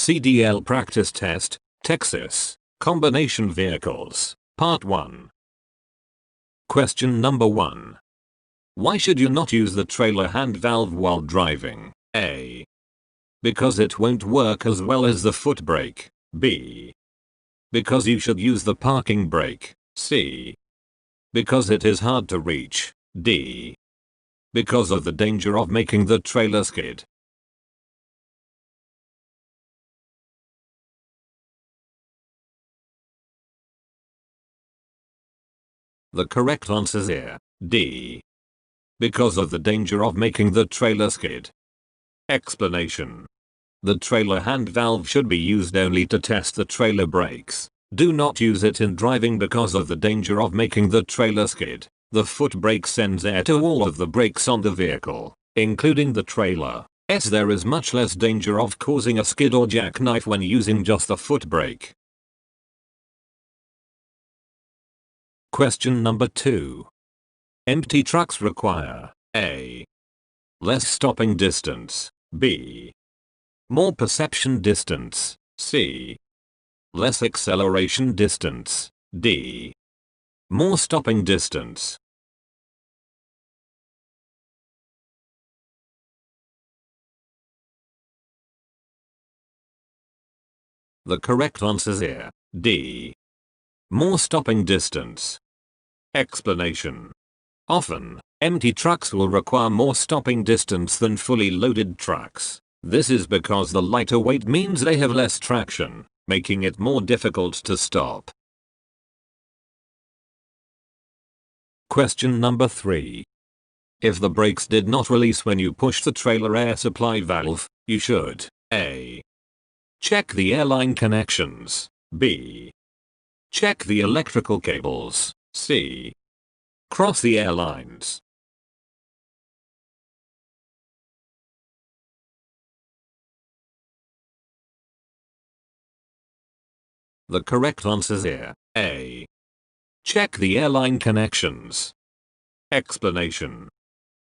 CDL Practice Test, Texas, Combination Vehicles, Part 1. Question number 1. Why should you not use the trailer hand valve while driving? A. Because it won't work as well as the foot brake. B. Because you should use the parking brake. C. Because it is hard to reach. D. Because of the danger of making the trailer skid. The correct answer is here, D. Because of the danger of making the trailer skid. Explanation. The trailer hand valve should be used only to test the trailer brakes. Do not use it in driving because of the danger of making the trailer skid. The foot brake sends air to all of the brakes on the vehicle, including the trailer. There is much less danger of causing a skid or jackknife when using just the foot brake. Question number 2. Empty trucks require A. Less stopping distance. B. More perception distance. C. Less acceleration distance. D. More stopping distance. The correct answer is here, D. More stopping distance. Explanation. Often, empty trucks will require more stopping distance than fully loaded trucks. This is because the lighter weight means they have less traction, making it more difficult to stop. Question number 3. If the brakes did not release when you push the trailer air supply valve, you should A. Check the airline connections. B. Check the electrical cables. C. Cross the air lines. The correct answer is here, A. Check the airline connections. Explanation.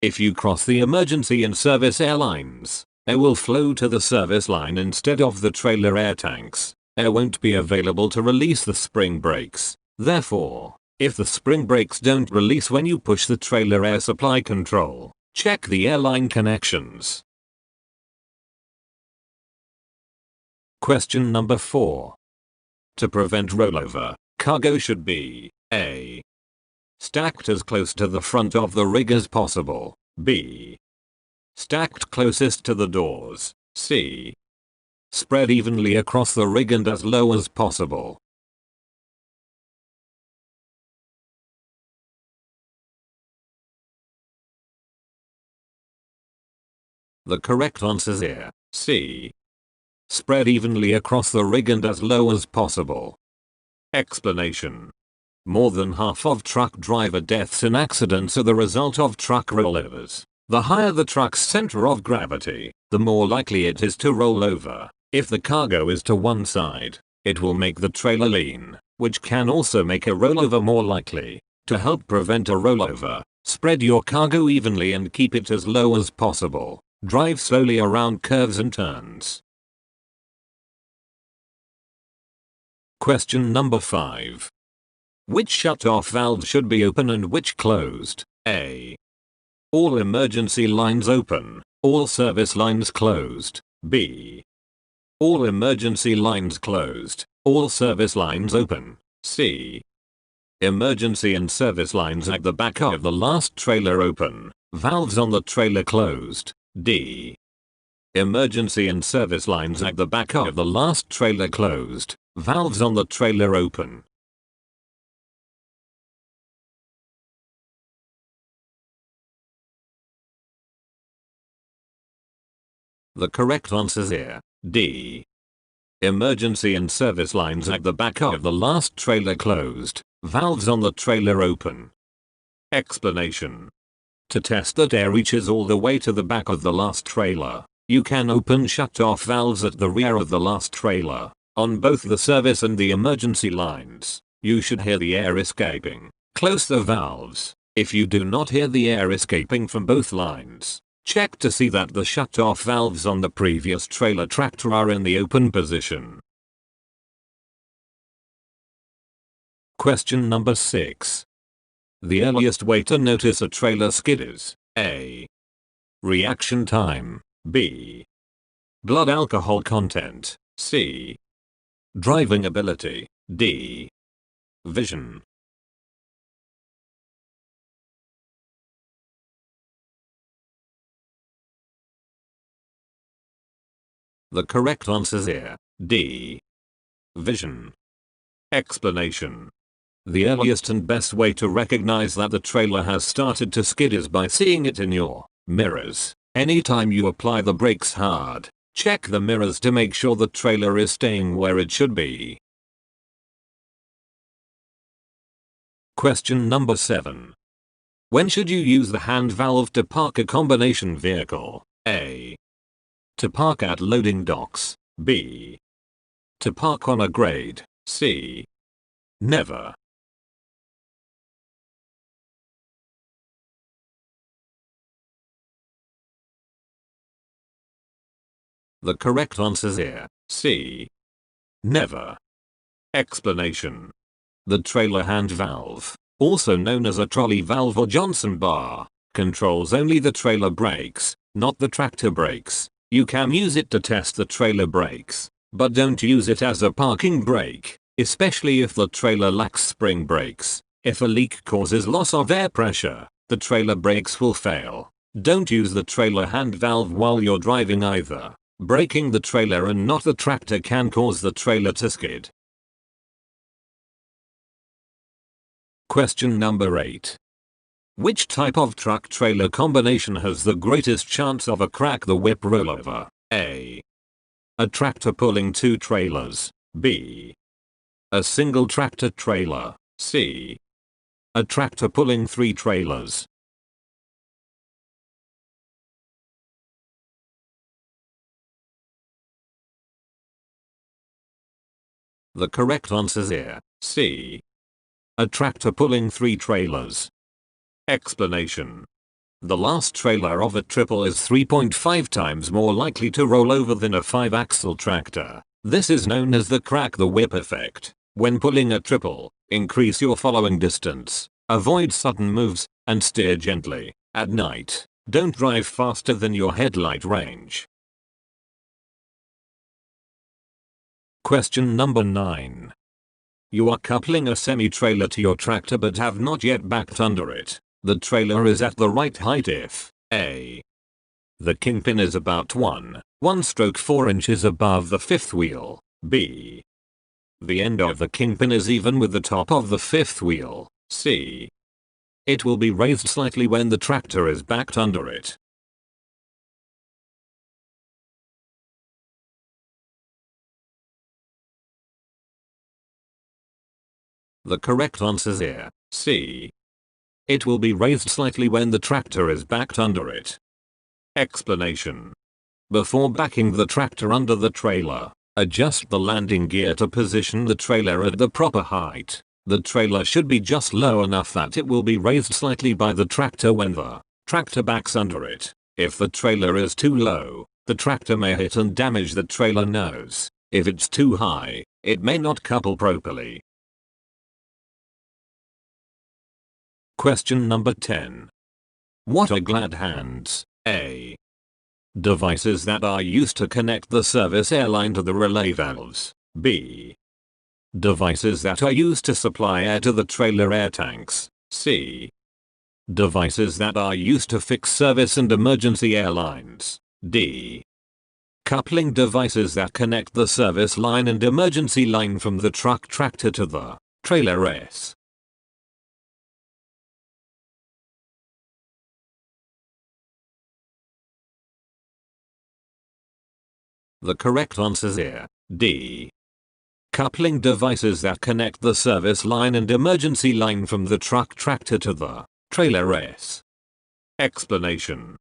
If you cross the emergency and service airlines, air will flow to the service line instead of the trailer air tanks. Air won't be available to release the spring brakes. Therefore, if the spring brakes don't release when you push the trailer air supply control, check the airline connections. Question number 4. To prevent rollover, cargo should be A. Stacked as close to the front of the rig as possible. B. Stacked closest to the doors. C. Spread evenly across the rig and as low as possible. The correct answer is here, C. Spread evenly across the rig and as low as possible. Explanation. More than half of truck driver deaths in accidents are the result of truck rollovers. The higher the truck's center of gravity, the more likely it is to roll over. If the cargo is to one side, it will make the trailer lean, which can also make a rollover more likely. To help prevent a rollover, spread your cargo evenly and keep it as low as possible. Drive slowly around curves and turns. Question number 5. Which shutoff valve should be open and which closed? A. All emergency lines open, all service lines closed. B. All emergency lines closed, all service lines open. C. Emergency and service lines at the back of the last trailer open, valves on the trailer closed. D. Emergency and service lines at the back of the last trailer closed, valves on the trailer open. The correct answer is here, D. Emergency and service lines at the back of the last trailer closed, valves on the trailer open. Explanation. To test that air reaches all the way to the back of the last trailer, you can open shut-off valves at the rear of the last trailer. On both the service and the emergency lines, you should hear the air escaping. Close the valves. If you do not hear the air escaping from both lines, Check to see that the shut-off valves on the previous trailer tractor are in the open position. Question number 6. The earliest way to notice a trailer skid is A. Reaction time, B. Blood alcohol content, C. Driving ability, D. Vision. The correct answer is here, D. Vision. Explanation. The earliest and best way to recognize that the trailer has started to skid is by seeing it in your mirrors. Anytime you apply the brakes hard, check the mirrors to make sure the trailer is staying where it should be. Question number 7. When should you use the hand valve to park a combination vehicle? A. To park at loading docks. B. To park on a grade. C. Never. The correct answer is here, C. Never. Explanation. The trailer hand valve, also known as a trolley valve or Johnson bar, controls only the trailer brakes, not the tractor brakes. You can use it to test the trailer brakes, but don't use it as a parking brake, especially if the trailer lacks spring brakes. If a leak causes loss of air pressure, the trailer brakes will fail. Don't use the trailer hand valve while you're driving either. Braking the trailer and not the tractor can cause the trailer to skid. Question number 8. Which type of truck trailer combination has the greatest chance of a crack the whip rollover? A. A tractor pulling 2 trailers. B. A single tractor trailer. C. A tractor pulling 3 trailers. The correct answer is here, C. A tractor pulling 3 trailers. Explanation. The last trailer of a triple is 3.5 times more likely to roll over than a 5-axle tractor. This is known as the crack the whip effect. When pulling a triple, increase your following distance, avoid sudden moves, and steer gently. At night, don't drive faster than your headlight range. Question number 9. You are coupling a semi-trailer to your tractor but have not yet backed under it. The trailer is at the right height if A. The kingpin is about 1.4 inches above the 5th wheel. B. The end of the kingpin is even with the top of the 5th wheel. C. It will be raised slightly when the tractor is backed under it. The correct answer is here, C. It will be raised slightly when the tractor is backed under it. Explanation. Before backing the tractor under the trailer, adjust the landing gear to position the trailer at the proper height. The trailer should be just low enough that it will be raised slightly by the tractor when the tractor backs under it. If the trailer is too low, the tractor may hit and damage the trailer nose. If it's too high, it may not couple properly. Question number 10. What are glad hands? A. Devices that are used to connect the service airline to the relay valves. B. Devices that are used to supply air to the trailer air tanks. C. Devices that are used to fix service and emergency airlines. D. Coupling devices that connect the service line and emergency line from the truck tractor to the trailer S. The correct answer is here, D. Coupling devices that connect the service line and emergency line from the truck tractor to the trailer S. Explanation.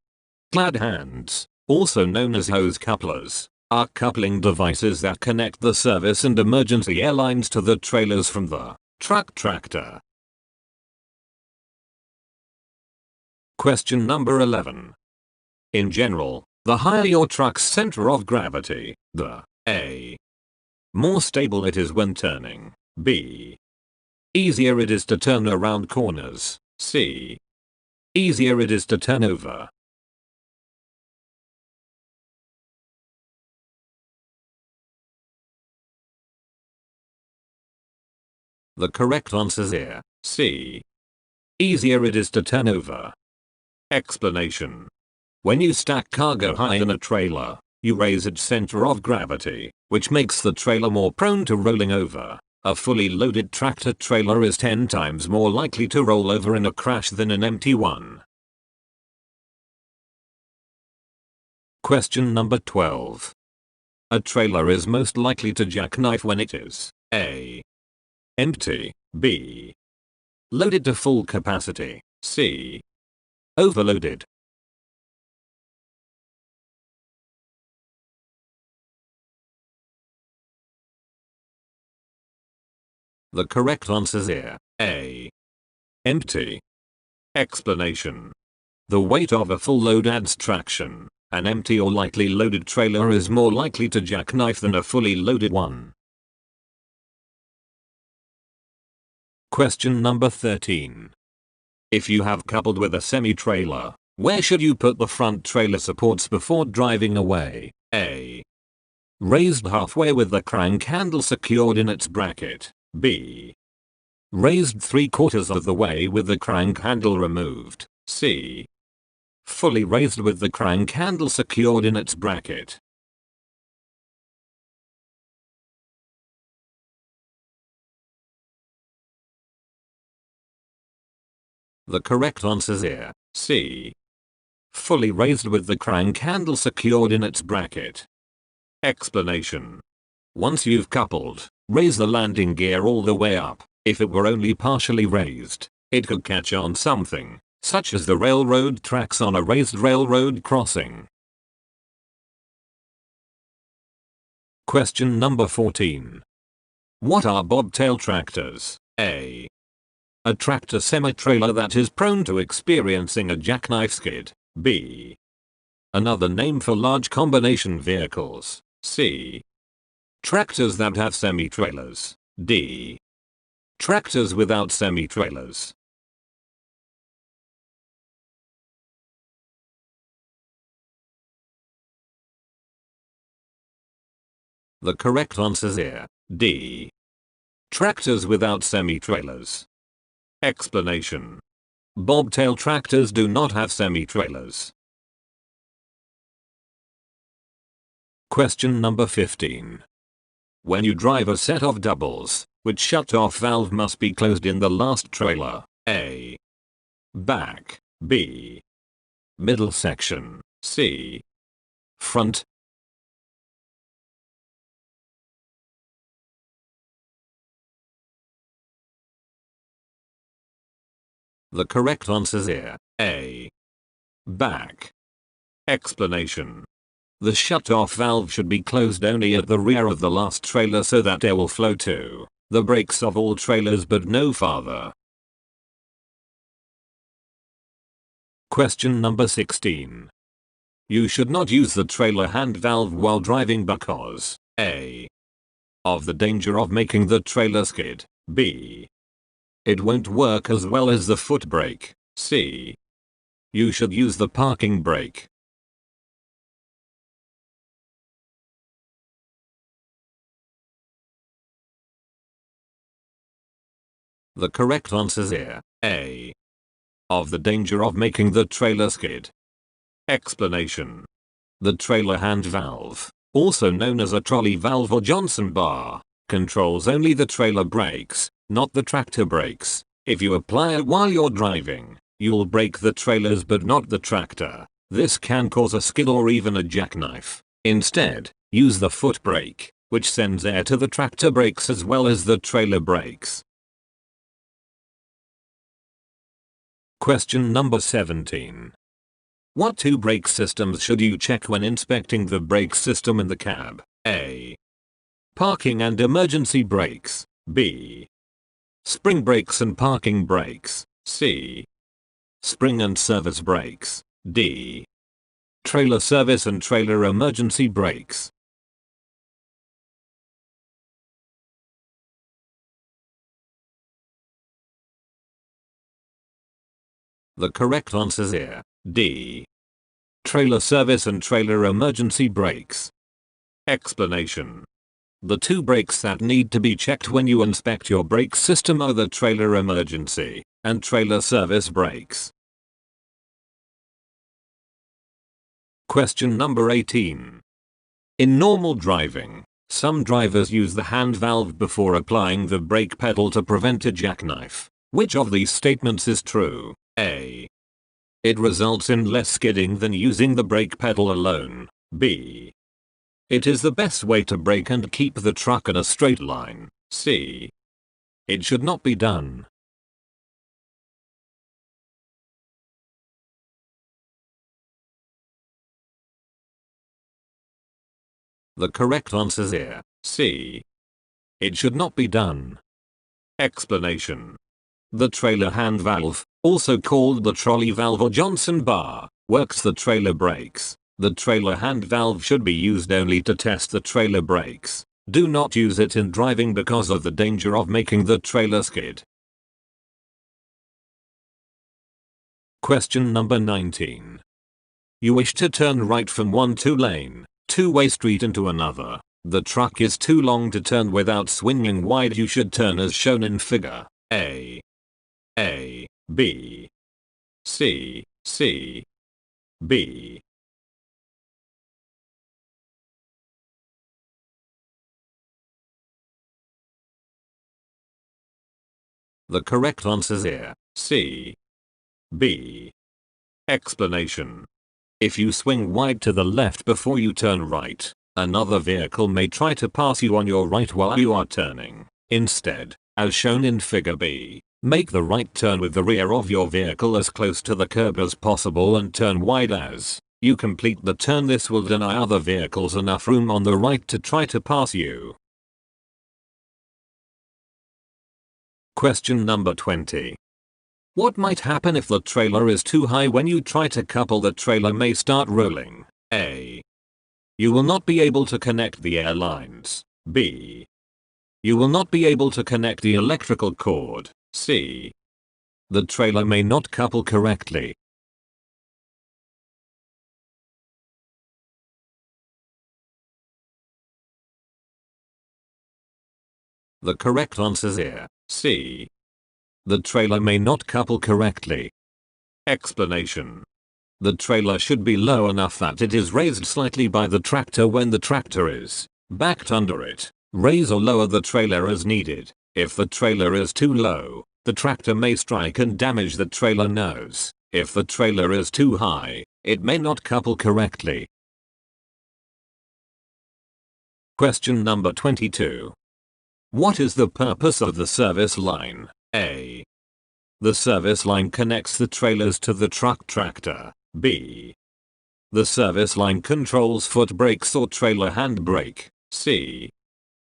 Glad hands, also known as hose couplers, are coupling devices that connect the service and emergency airlines to the trailers from the truck tractor. Question number 11. In general, the higher your truck's center of gravity, the A. more stable it is when turning, B. easier it is to turn around corners, C. easier it is to turn over. The correct answer is here, C. easier it is to turn over. Explanation. When you stack cargo high in a trailer, you raise its center of gravity, which makes the trailer more prone to rolling over. A fully loaded tractor trailer is 10 times more likely to roll over in a crash than an empty one. Question number 12. A trailer is most likely to jackknife when it is A. empty, B. loaded to full capacity, C. overloaded. The correct answer is here, A. empty. Explanation. The weight of a full load adds traction. An empty or lightly loaded trailer is more likely to jackknife than a fully loaded one. Question number 13. If you have coupled with a semi-trailer, where should you put the front trailer supports before driving away? A. raised halfway with the crank handle secured in its bracket. B. raised 3/4 of the way with the crank handle removed. C. fully raised with the crank handle secured in its bracket. The correct answer is here, C. fully raised with the crank handle secured in its bracket. Explanation. Once you've coupled, raise the landing gear all the way up. If it were only partially raised, it could catch on something, such as the railroad tracks on a raised railroad crossing. Question number 14. What are bobtail tractors? A. a tractor semi-trailer that is prone to experiencing a jackknife skid. B. another name for large combination vehicles. C. tractors that have semi-trailers. D. tractors without semi-trailers. The correct answer is here, D. tractors without semi-trailers. Explanation. Bobtail tractors do not have semi-trailers. Question number 15. When you drive a set of doubles, which shut-off valve must be closed in the last trailer? A. back, B. middle section, C. front. The correct answer is here, A. back. Explanation. The shut-off valve should be closed only at the rear of the last trailer so that air will flow to the brakes of all trailers but no farther. Question number 16. You should not use the trailer hand valve while driving because A. of the danger of making the trailer skid. B. it won't work as well as the foot brake. C. you should use the parking brake. The correct answer is here, A. of the danger of making the trailer skid. Explanation. The trailer hand valve, also known as a trolley valve or Johnson bar, controls only the trailer brakes, not the tractor brakes. If you apply it while you're driving, you'll brake the trailers but not the tractor. This can cause a skid or even a jackknife. Instead, use the foot brake, which sends air to the tractor brakes as well as the trailer brakes. Question number 17. What two brake systems should you check when inspecting the brake system in the cab? A. parking and emergency brakes. B. spring brakes and parking brakes. C. spring and service brakes. D. Trailer service and trailer emergency brakes. The correct answers here. D. Trailer service and trailer emergency brakes. Explanation. The two brakes that need to be checked when you inspect your brake system are the trailer emergency and trailer service brakes. Question number 18. In normal driving, some drivers use the hand valve before applying the brake pedal to prevent a jackknife. Which of these statements is true? A. It results in less skidding than using the brake pedal alone. B. It is the best way to brake and keep the truck in a straight line. C. It should not be done. The correct answers here. C. It should not be done. Explanation. The trailer hand valve, also called the trolley valve or Johnson bar, works the trailer brakes. The trailer hand valve should be used only to test the trailer brakes. Do not use it in driving because of the danger of making the trailer skid. Question number 19. You wish to turn right from one two-way street into another. The truck is too long to turn without swinging wide. You should turn as shown in figure A, B, C, B. The correct answers here. C, B. Explanation. If you swing wide to the left before you turn right, another vehicle may try to pass you on your right while you are turning. Instead, as shown in figure B, make the right turn with the rear of your vehicle as close to the curb as possible and turn wide as you complete the turn. This will deny other vehicles enough room on the right to try to pass you. Question number 20. What might happen if the trailer is too high? When you try to couple, the trailer may start rolling. A. You will not be able to connect the air lines. B. You will not be able to connect the electrical cord. C. The trailer may not couple correctly. The correct answers here. C. The trailer may not couple correctly. Explanation. The trailer should be low enough that it is raised slightly by the tractor when the tractor is backed under it. Raise or lower the trailer as needed. If the trailer is too low, the tractor may strike and damage the trailer nose. If the trailer is too high, it may not couple correctly. Question number 22. What is the purpose of the service line? A. The service line connects the trailers to the truck tractor. B. The service line controls foot brakes or trailer hand brake. C.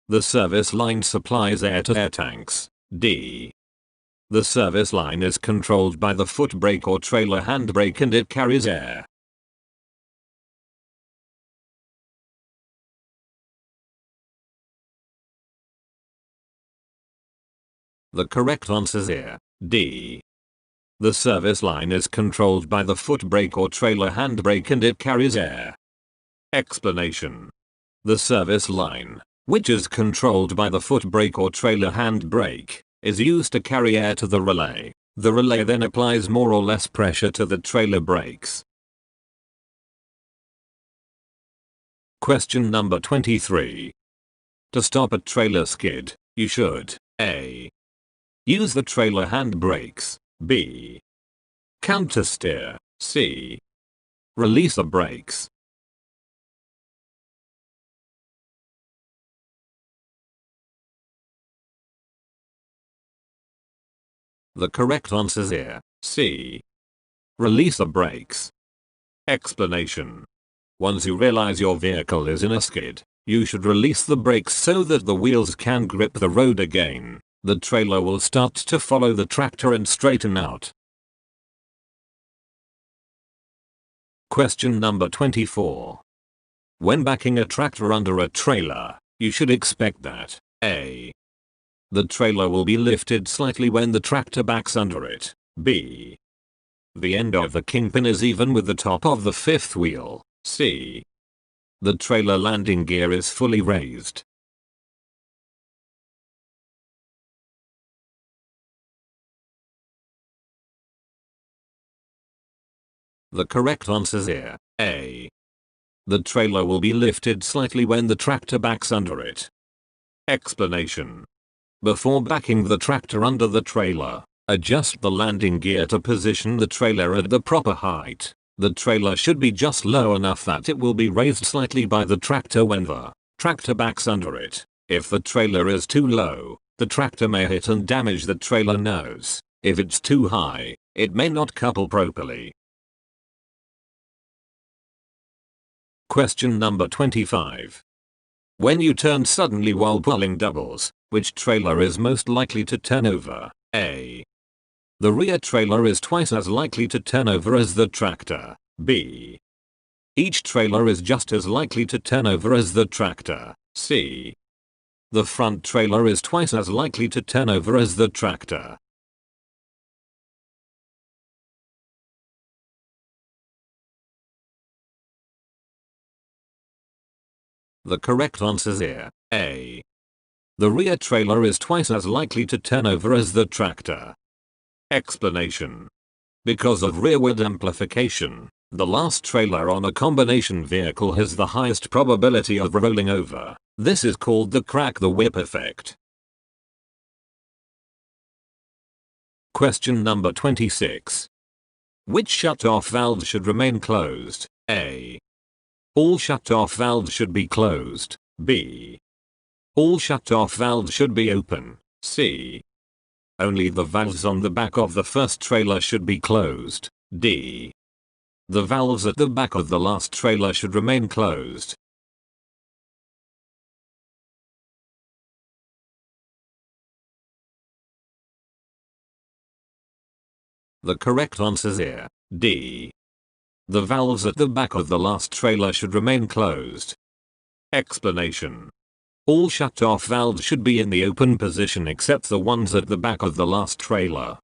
The service line supplies air to air tanks. D. The service line is controlled by the foot brake or trailer hand brake and it carries air. The correct answers here. D. The service line is controlled by the foot brake or trailer hand brake and it carries air. Explanation. The service line, which is controlled by the foot brake or trailer hand brake, is used to carry air to the relay. The relay then applies more or less pressure to the trailer brakes. Question number 23. To stop a trailer skid, you should A. Use the trailer hand brakes. B. Counter steer. C. Release the brakes. The correct answers here. C. Release the brakes. Explanation. Once you realize your vehicle is in a skid, you should release the brakes so that the wheels can grip the road again. The trailer will start to follow the tractor and straighten out. Question number 24. When backing a tractor under a trailer, you should expect that A. The trailer will be lifted slightly when the tractor backs under it. B. The end of the kingpin is even with the top of the fifth wheel. C. The trailer landing gear is fully raised. The correct answer is here. A. The trailer will be lifted slightly when the tractor backs under it. Explanation. Before backing the tractor under the trailer, adjust the landing gear to position the trailer at the proper height. The trailer should be just low enough that it will be raised slightly by the tractor when the tractor backs under it. If the trailer is too low, the tractor may hit and damage the trailer nose. If it's too high, it may not couple properly. Question number 25. When you turn suddenly while pulling doubles, which trailer is most likely to turn over? A. The rear trailer is twice as likely to turn over as the tractor. B. Each trailer is just as likely to turn over as the tractor. C. The front trailer is twice as likely to turn over as the tractor. The correct answer is here. A. The rear trailer is twice as likely to turn over as the tractor. Explanation. Because of rearward amplification, the last trailer on a combination vehicle has the highest probability of rolling over. This is called the crack the whip effect. Question number 26. Which shut-off valve should remain closed? A. All shut-off valves should be closed. B. All shut-off valves should be open. C. Only the valves on the back of the first trailer should be closed. D. The valves at the back of the last trailer should remain closed. The correct answer is here. D. The valves at the back of the last trailer should remain closed. Explanation. All shut-off valves should be in the open position except the ones at the back of the last trailer.